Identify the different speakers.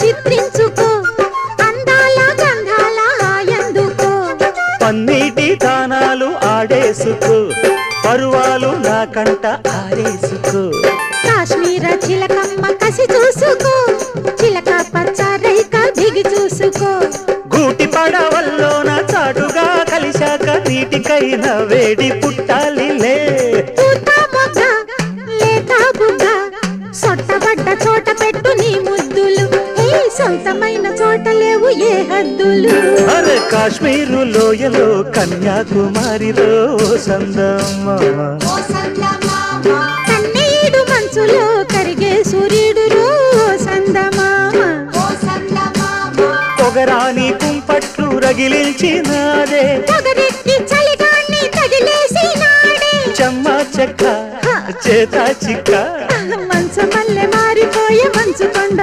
Speaker 1: చిత్రించుకో అందాల గంధాల ఎందుకో
Speaker 2: పన్నీటి తానాలు ఆడేసుకో పరువాలు నా కంట ఆరేసుకో
Speaker 1: కాశ్మీర చిలకమ్మ కసి చూసుకో చిలక పచ్చ రైక దిగి చూసుకో
Speaker 2: గూటి పడవల్లోన చాటుగా కలిశాక నీటికైనా వేడి పుట్టాలిలే
Speaker 1: పూత మొగ్గ లేత బుగ్గ సొట్టబడ్డ చోట పెట్టు నీ ముద్దులు ఏ సొంతమైన చోట లేవు ఏ హద్దులు
Speaker 2: అరే కాశ్మీరు లోయలో కన్యాకుమారిలో సందమ్మ
Speaker 1: కన్నీడు మంచులో కరిగే సూర్యుడు సందమామ
Speaker 2: పొగరాని కుంపట్లు రగిలించినాదే
Speaker 1: పొగరెక్కి చలిగాన్ని తగిలేసినాడే
Speaker 2: చెమ్మ చెక్క చేత చిక్క
Speaker 1: మంచు మల్లె మారిపోయే మంచు కొండలు